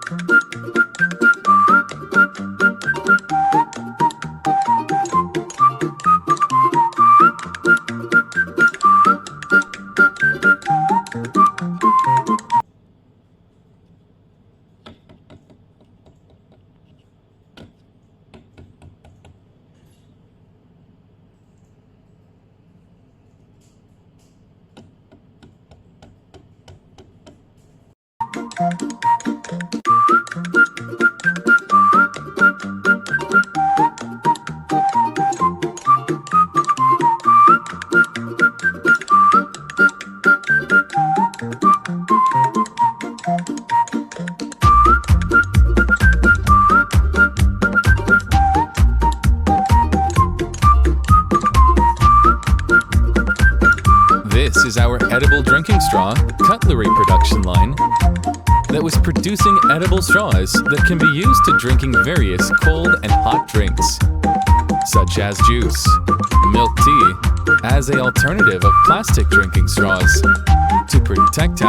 This is our edible drinking straw cutlery production line that was producing edible straws that can be used to drinking various cold and hot drinks, such as juice, milk tea, as an alternative of plastic drinking straws to protect our